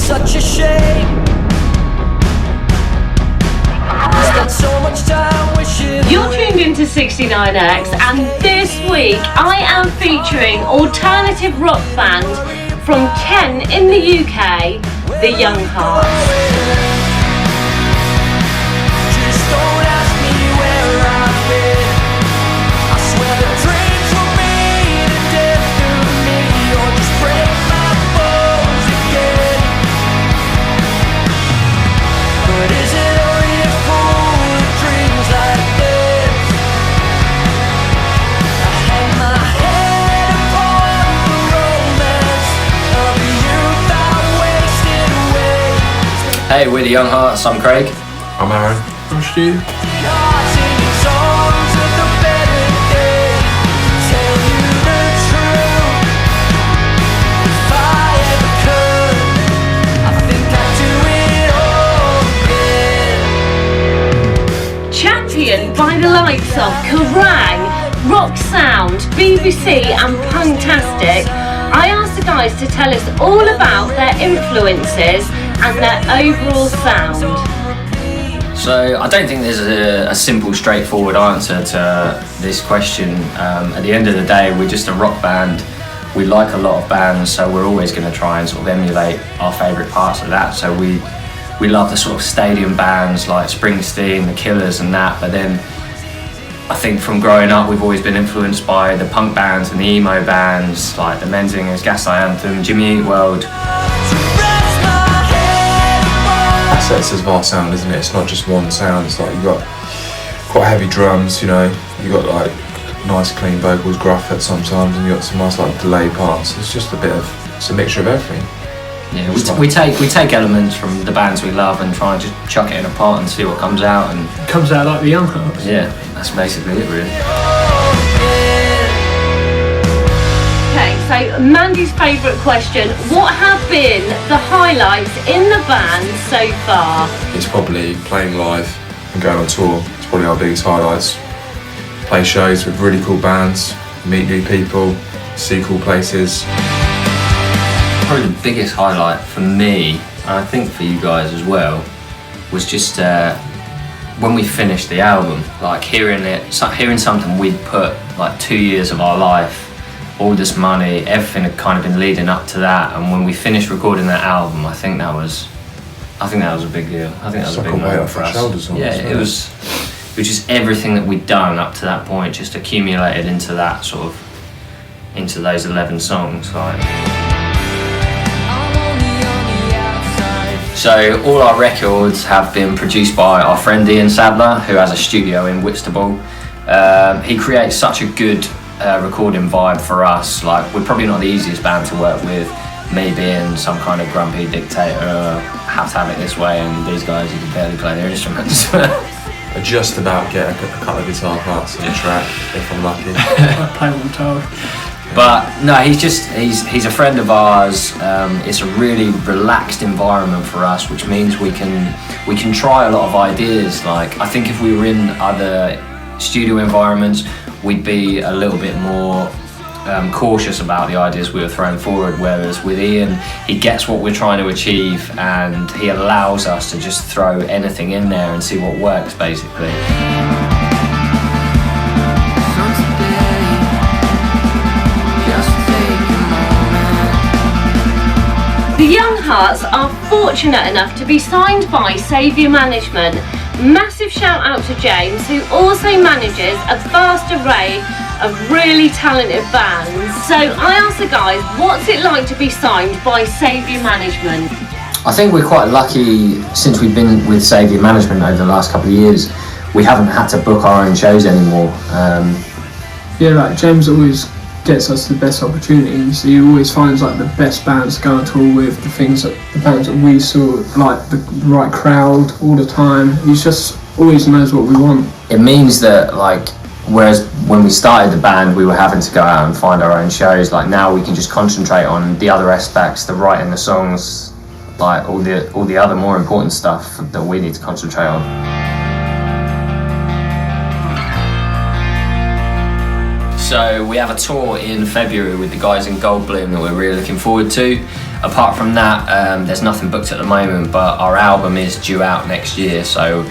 such a shame. Spent so much time wishing. You're tuned into 69X, and this week I am featuring alternative rock band from Kent in the UK, the Young Hearts. Hey, we're the Young Hearts, I'm Craig. I'm Aaron. I'm Stu. Championed by the likes of Kerrang, Rock Sound, BBC and Punktastic, I asked the guys to tell us all about their influences and their overall sound. So I don't think there's a simple, straightforward answer to this question. At the end of the day, we're just a rock band. We like a lot of bands, so we're always going to try and sort of emulate our favourite parts of that. So we love the sort of stadium bands like Springsteen, The Killers and that, but then I think from growing up we've always been influenced by the punk bands and the emo bands like the Musings, Gaslight, Anthem, Jimmy Eat World. Assets of our sound, isn't it? It's not just one sound. It's like you've got quite heavy drums, you know. You've got like nice clean vocals, gruff at sometimes, and you got some nice like delay parts. It's just it's a mixture of everything. Yeah, we take elements from the bands we love and try and just chuck it in a pot and see what comes out. And it comes out like the Young Hearts. Yeah, that's basically it, really. Okay, so Mandy's favourite question: what have been the highlights in the band so far? It's probably playing live and going on tour. It's probably our biggest highlights. Play shows with really cool bands, meet new people, see cool places. Probably the biggest highlight for me, and I think for you guys as well, was just when we finished the album, like hearing something we'd put like 2 years of our life, all this money, everything had kind of been leading up to that, and when we finished recording that album, I think that was a big deal. I think that was a big moment for us. Yeah, it was just everything that we'd done up to that point just accumulated into that sort of, into those 11 songs. Like. So all our records have been produced by our friend Ian Sadler, who has a studio in Whitstable. He creates such a good recording vibe for us. Like, we're probably not the easiest band to work with, me being some kind of grumpy dictator, have to have it this way, and these guys who can barely play their instruments. I just about get a couple of guitar parts on the track if I'm lucky. I play one guitar. But no, he's a friend of ours. It's a really relaxed environment for us, which means we can try a lot of ideas. Like, I think if we were in other studio environments, we'd be a little bit more cautious about the ideas we were throwing forward. Whereas with Ian, he gets what we're trying to achieve, and he allows us to just throw anything in there and see what works, basically. The Young Hearts are fortunate enough to be signed by Saviour Management. Massive shout out to James, who also manages a vast array of really talented bands. So I asked the guys, what's it like to be signed by Saviour Management? I think we're quite lucky since we've been with Saviour Management over the last couple of years. We haven't had to book our own shows anymore. Yeah, like James always gets us the best opportunities. He always finds like the best bands to go on tour with, the bands that we saw, like the right crowd all the time. He just always knows what we want. It means that, like, whereas when we started the band we were having to go out and find our own shows, like now we can just concentrate on the other aspects, the writing the songs, like all the other more important stuff that we need to concentrate on. So we have a tour in February with the guys in Goldblum that we're really looking forward to. apart from that, there's nothing booked at the moment, but our album is due out next year, so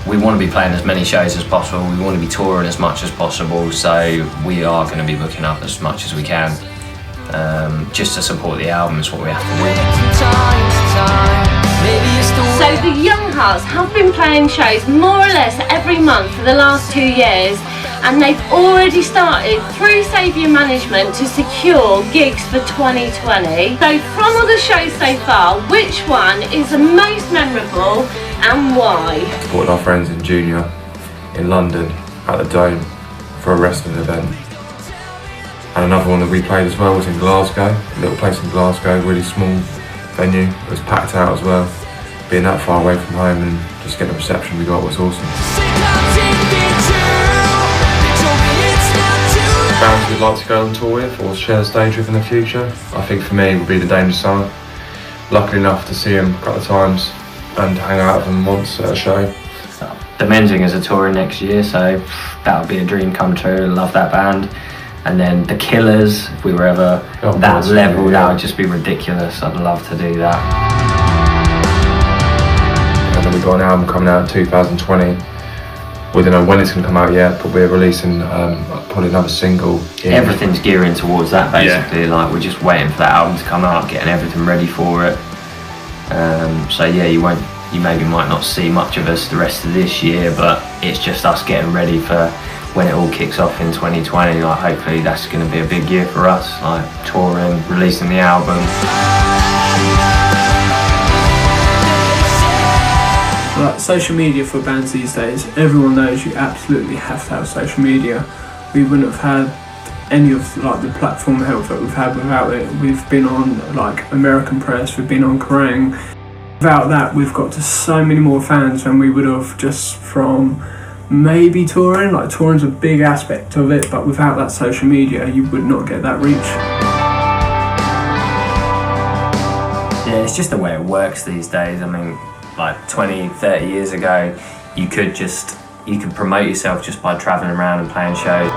we want to be playing as many shows as possible. We want to be touring as much as possible, so we are going to be booking up as much as we can. Just to support the album is what we have to do. So the Young Hearts have been playing shows more or less every month for the last 2 years, and they've already started through Saviour Management to secure gigs for 2020. So from all the shows so far, which one is the most memorable and why? Supported our friends in Junior in London at the Dome for a wrestling event. And another one that we played as well was in Glasgow, a little place in Glasgow, really small venue. It was packed out as well. Being that far away from home and just getting the reception we got was awesome. Bands we'd like to go on tour with or share the stage with in the future, I think for me would be the Danger Zone. Lucky enough to see them a couple of times and hang out with them once at a show. The Musings are touring next year, so that would be a dream come true. Love that band. And then the Killers, if we were ever that level, that would just be ridiculous. I'd love to do that. And then we've got an album coming out in 2020. We don't know when it's going to come out yet, but we're releasing probably another single. Everything's gearing towards that basically. Yeah. Like we're just waiting for that album to come out, getting everything ready for it. So yeah, you maybe might not see much of us the rest of this year, but it's just us getting ready for when it all kicks off in 2020. Like hopefully that's going to be a big year for us, like touring, releasing the album. Like social media for bands these days, everyone knows you absolutely have to have social media. We wouldn't have had any of like the platform help that we've had without it. We've been on like American Press, we've been on Kerrang. Without that, we've got to so many more fans than we would have just from maybe touring. Like touring's a big aspect of it, but without that social media, you would not get that reach. Yeah, it's just the way it works these days. I mean, like 20, 30 years ago, you could promote yourself just by travelling around and playing shows.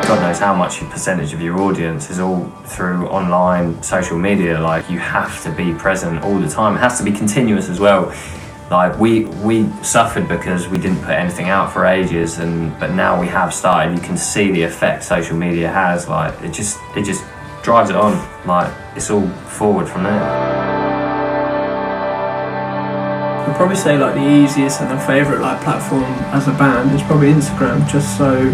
God knows how much a percentage of your audience is all through online social media. Like you have to be present all the time. It has to be continuous as well. Like we suffered because we didn't put anything out for ages, but now we have started. You can see the effect social media has. Like it just drives it on. Like it's all forward from there. I'd probably say like the easiest and the favourite like platform as a band is probably Instagram, just so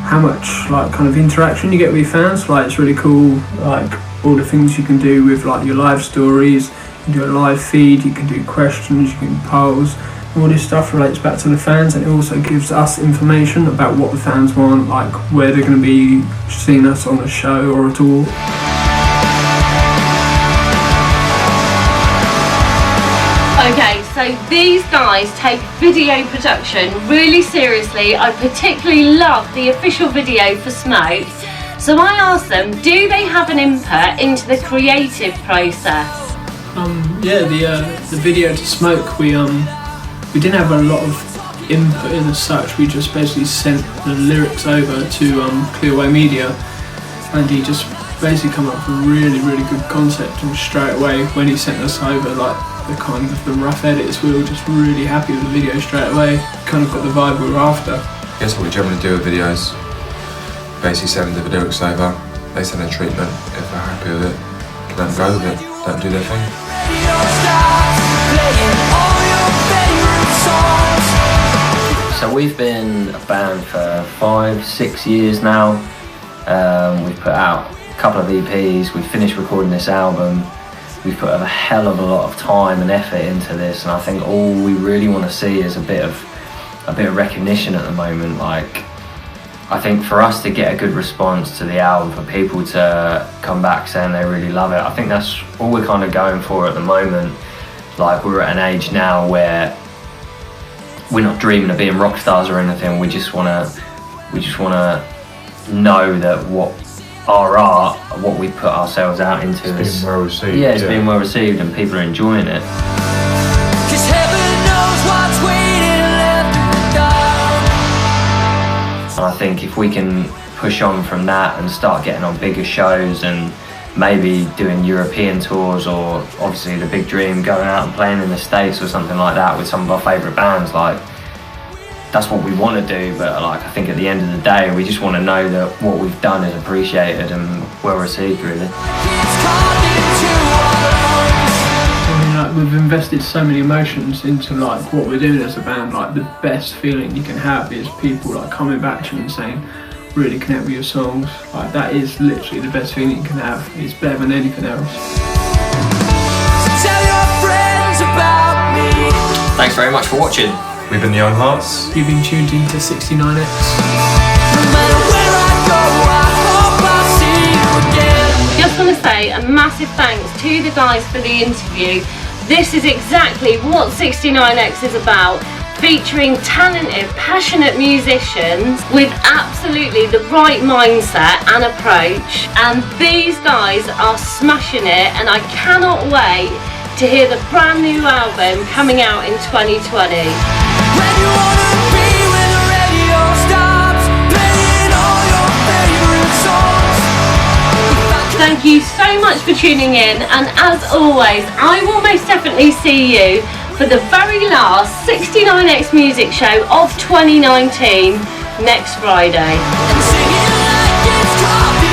how much like kind of interaction you get with your fans. Like it's really cool, like all the things you can do with like your live stories. You can do a live feed, you can do questions, you can polls. All this stuff relates back to the fans, and it also gives us information about what the fans want, like where they're going to be seeing us on a show or a tour. Okay, so these guys take video production really seriously. I particularly love the official video for Smoke. So I asked them, do they have an input into the creative process? The video to Smoke, we didn't have a lot of input in as such. We just basically sent the lyrics over to Clearway Media, and he just basically come up with a really, really good concept. And straight away, when he sent us over like the rough edits, we were just really happy with the video straight away. Kind of got the vibe we were after. I guess what we generally do with videos, basically send the lyrics over, they send a treatment. If they're happy with it, let them go with it, let them do their thing. So we've been a band for 5-6 years now. We've put out a couple of EPs, we've finished recording this album. We've put a hell of a lot of time and effort into this, and I think all we really want to see is a bit of recognition at the moment. Like, I think for us to get a good response to the album, for people to come back saying they really love it, I think that's all we're kind of going for at the moment. Like, we're at an age now where we're not dreaming of being rock stars or anything. We just want to know that what our art, what we put ourselves out into, it's being well received. Yeah, it's being well received and people are enjoying it. Cause heaven knows what's waiting left in the dark. And I think if we can push on from that and start getting on bigger shows and maybe doing European tours, or obviously the big dream going out and playing in the States or something like that with some of our favourite bands. Like, that's what we want to do, but like I think at the end of the day we just want to know that what we've done is appreciated and well received, really. Like, we've invested so many emotions into like what we're doing as a band. Like, the best feeling you can have is people like coming back to you and saying, really connect with your songs. Like, that is literally the best feeling you can have. It's better than anything else. Tell your friends about me. Thanks very much for watching. We've been the Young Hearts. You've been tuned into 69X. No matter where I go, I hope I see you again. Just want to say a massive thanks to the guys for the interview. This is exactly what 69X is about, featuring talented, passionate musicians with absolutely the right mindset and approach. And these guys are smashing it, and I cannot wait to hear the brand new album coming out in 2020. When you wanna be when the radio stops playing all your favorite songs. Thank you so much for tuning in, and as always, I will most definitely see you for the very last 69X music show of 2019 next Friday. And singing like it's coffee.